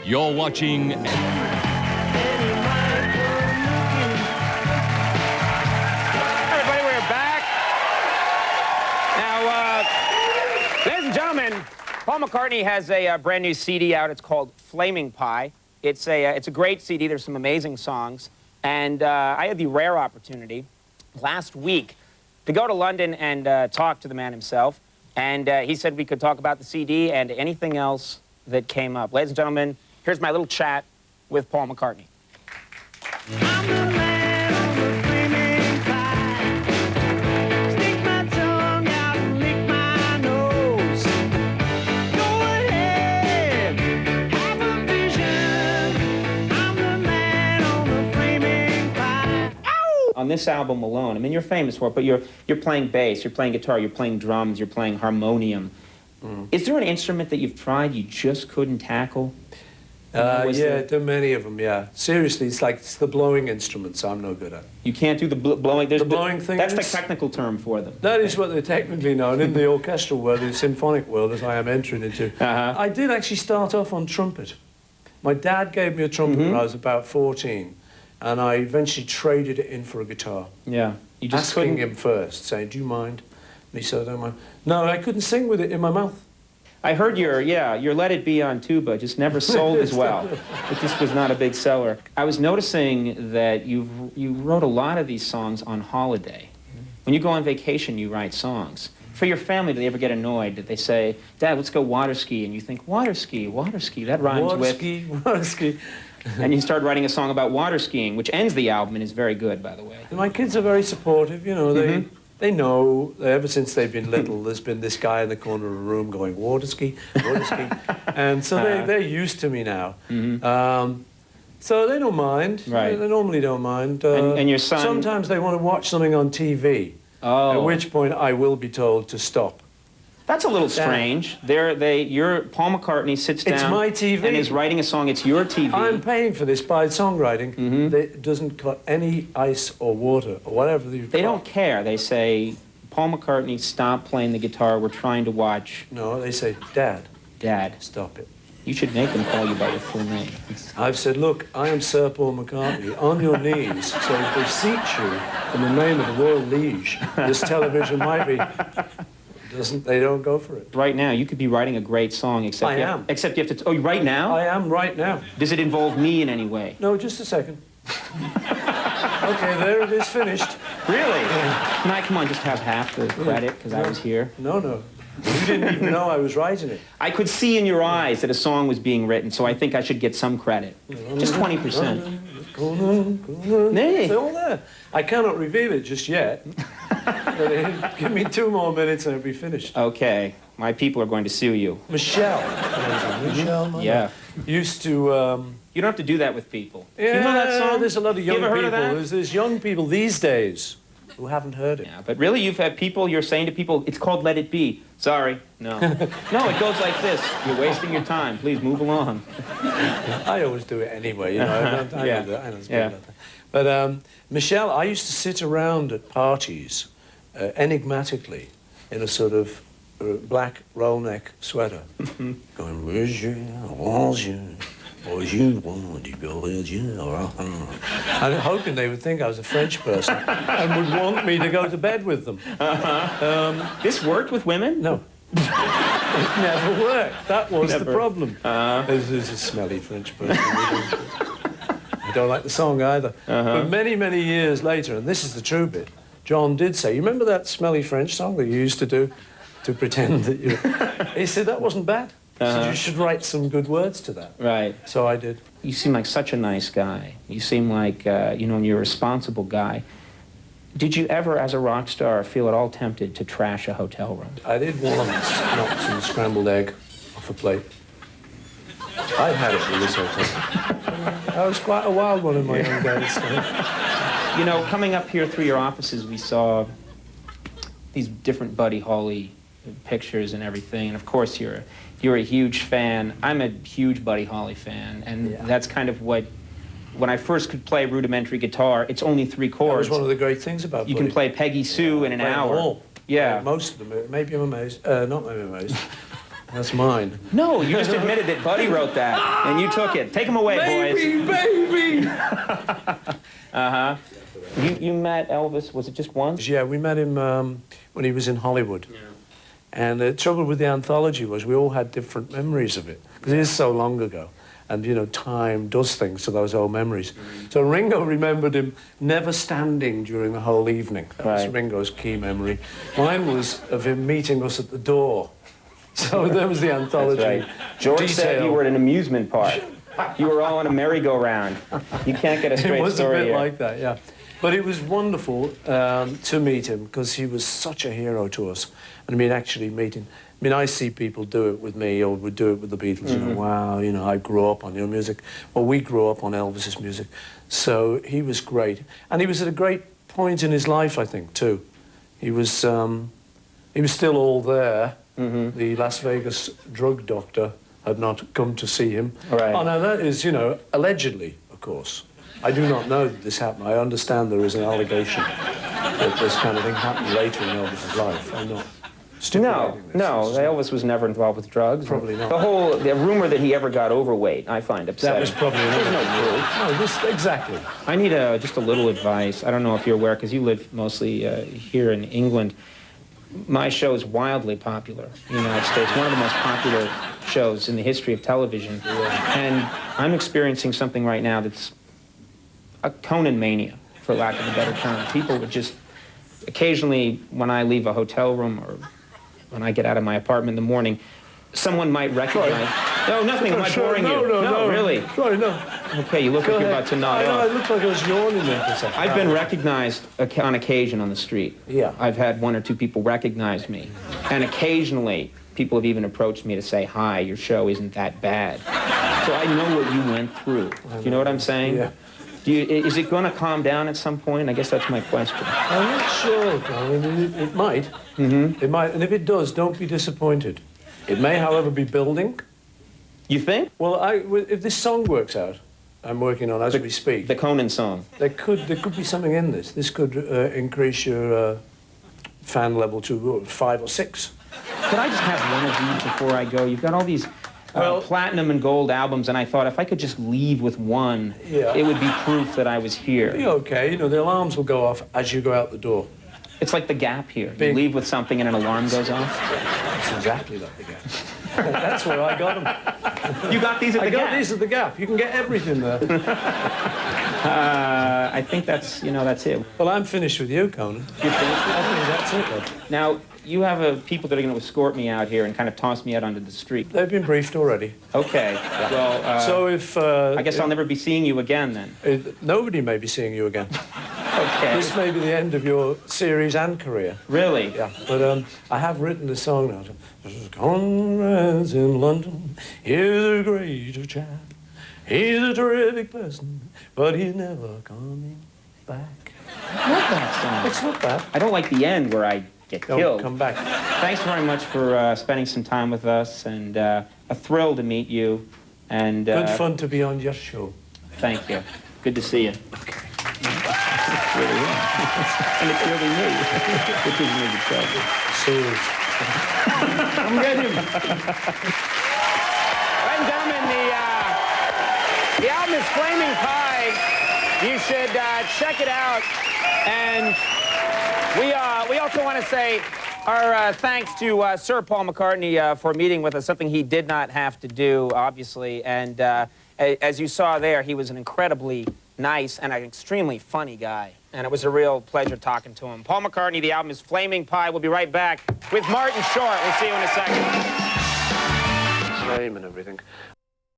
You're watching... Everybody, we're back. Now, ladies and gentlemen, Paul McCartney has a brand new CD out. It's called Flaming Pie. It's a great CD. There's some amazing songs. And I had the rare opportunity last week to go to London and talk to the man himself. And he said we could talk about the CD and anything else that came up. Ladies and gentlemen, here's my little chat with Paul McCartney. I'm the man on the flaming pie. Stick my tongue out and lick my nose. Go ahead, have a vision. I'm the man on the flaming pie. Ow! On this album alone, I mean, you're famous for it, but you're playing bass, you're playing guitar, you're playing drums, you're playing harmonium. Is there an instrument that you've tried you just couldn't tackle? Yeah, there are many of them, yeah. Seriously, it's the blowing instruments I'm no good at. You can't do the blowing? The blowing thing That's the technical term for them. That is what they're technically known in the orchestral world, the symphonic world, as I am entering into. I did actually start off on trumpet. My dad gave me a trumpet when I was about 14, and I eventually traded it in for a guitar. Yeah. You just asking him first, saying, do you mind? And he said, I don't mind. No, I couldn't sing with it in my mouth. I heard your Let It Be on tuba just never sold as well. It just was not a big seller. I was noticing that you wrote a lot of these songs on holiday. When you go on vacation, you write songs. For your family, do they ever get annoyed that they say, Dad, let's go water ski? And you think, water ski, that rhymes with... Water ski. And you start writing a song about water skiing, which ends the album and is very good, by the way. My kids are very supportive, you know, they know, ever since they've been little, there's been this guy in the corner of the room going, water ski, water ski. And so they're used to me now. So they don't mind. Right. They normally don't mind. And your son... Sometimes they want to watch something on TV, at which point I will be told to stop. That's a little strange. Paul McCartney sits down... It's my TV. ...and is writing a song. It's your TV. I'm paying for this by songwriting. It doesn't cut any ice or water or whatever. They don't care. They say, Paul McCartney, stop playing the guitar. We're trying to watch... No, they say, Dad. Dad. Stop it. You should make them call you by your full name. I've said, look, I am Sir Paul McCartney, on your knees, so if they beseech you in the name of the royal liege, this television might be... They don't go for it. Right now, you could be writing a great song, except I am. Except you have to... Oh, right now? I am right now. Does it involve me in any way? No, just a second. Okay, there it is, finished. Really? Yeah. Can I, come on, just have half the credit, because I was here? No. You didn't even know I was writing it. I could see in your eyes that a song was being written, so I think I should get some credit. Just 20%. It's all there. I cannot reveal it just yet. But give me 2 more minutes and it'll be finished. Okay. My people are going to sue you. Michelle. Yeah. Used to... You don't have to do that with people. Yeah, you know that song? There's a lot of young people. Heard of that? There's young people these days who haven't heard it. Yeah, but really, you've had people, you're saying to people, it's called Let It Be. Sorry. No. No, it goes like this. You're wasting your time. Please move along. I always do it anyway, you know. I know that. But Michelle, I used to sit around at parties enigmatically in a sort of black roll neck sweater, going, and hoping they would think I was a French person and would want me to go to bed with them. This worked with women? No. It never worked. That was the problem. There's a smelly French person. I don't like the song either. But many, many years later, and this is the true bit, John did say, you remember that smelly French song that you used to do to pretend that you... He said, that wasn't bad. He said, you should write some good words to that. Right. So I did. You seem like such a nice guy. You seem like, you know, you're a responsible guy. Did you ever, as a rock star, feel at all tempted to trash a hotel room? I did once knock some scrambled egg off a plate. I had it in this hotel. I was quite a wild one in my young days. You know, coming up here through your offices, we saw these different Buddy Holly pictures and everything, and of course you're a huge fan. I'm a huge Buddy Holly fan, and that's kind of what, when I first could play rudimentary guitar, it's only 3 chords. That was one of the great things about You Buddy. can play Peggy Sue in an hour. All. Yeah. Most of them. Maybe I'm amazed. Not maybe amazed. That's mine. No, you just admitted that Buddy wrote that, and you took it. Take him away, boys. Baby! Uh-huh. You met Elvis, was it just once? Yeah, we met him when he was in Hollywood. Yeah. And the trouble with the anthology was we all had different memories of it, because it is so long ago. And, you know, time does things to those old memories. So Ringo remembered him never standing during the whole evening. That was Ringo's key memory. Mine was of him meeting us at the door. So there was the anthology. That's right. George said you were at an amusement park. You were all on a merry-go-round. You can't get a straight story. It was a bit here. like that, yeah. But it was wonderful to meet him, because he was such a hero to us. And I mean, actually meeting... I mean, I see people do it with me, or would do it with the Beatles, you know, wow, you know, I grew up on your music. Well, we grew up on Elvis's music. So he was great. And he was at a great point in his life, I think, too. He was still all there. The Las Vegas drug doctor had not come to see him. Right. Oh, now that is, you know, allegedly, of course. I do not know that this happened. I understand there is an allegation that this kind of thing happened later in Elvis's life. I'm not... No, Elvis was never involved with drugs. Probably not. The rumor that he ever got overweight, I find upsetting. That was probably There's no proof. No, exactly. I need just a little advice. I don't know if you're aware, because you live mostly here in England. My show is wildly popular in the United States, one of the most popular shows in the history of television. Yeah. And I'm experiencing something right now that's a Conan mania, for lack of a better term. People would just, occasionally when I leave a hotel room or when I get out of my apartment in the morning, someone might recognize... No, nothing. Am I boring you? No, really. Sorry, no. Okay, you look like you're about to nod off. I looked like I was yawning there for a second. I've been recognized on occasion on the street. Yeah. I've had one or two people recognize me. And occasionally, people have even approached me to say, hi, your show isn't that bad. So I know what you went through. Do you know what I'm saying? Yeah. Is it going to calm down at some point? I guess that's my question. I'm not sure, Colin. It might. It might. And if it does, don't be disappointed. It may, however, be building. You think? Well, if this song works out, I'm working on as we speak. The Conan song. There could be something in this. This could increase your fan level to 5 or 6. Could I just have one of these before I go? You've got all these platinum and gold albums, and I thought if I could just leave with one, it would be proof that I was here. Be okay. You know, the alarms will go off as you go out the door. It's like the Gap here. You leave with something and an alarm goes off. It's exactly like the Gap. That's where I got them. You got these at the Gap? I got these at the Gap. You can get everything there. I think that's it. Well, I'm finished with you, Conan. You finished? I think that's it, love. Now, you have people that are going to escort me out here and kind of toss me out onto the street. They've been briefed already. Okay. Well, so if... I guess I'll never be seeing you again, then. Nobody may be seeing you again. Okay. This may be the end of your series and career. Really? Yeah. But I have written the song now. Conrad's in London. He's a great chap. He's a terrific person, but he's never coming back. I love that song. It's not bad. I don't like the end where I get killed. Come back. Thanks very much for spending some time with us, and a thrill to meet you. And good fun to be on your show. Thank you. Good to see you. Okay. It's really you. And it's really me. Which is maybe trouble. Serious. Come get him. Ladies and gentlemen, the album is Flaming Pie. You should check it out. And we also want to say our thanks to Sir Paul McCartney for meeting with us, something he did not have to do, obviously. And as you saw there, he was an incredibly nice and an extremely funny guy. And it was a real pleasure talking to him. Paul McCartney, the album is Flaming Pie. We'll be right back with Martin Short. We'll see you in a second. Same and everything.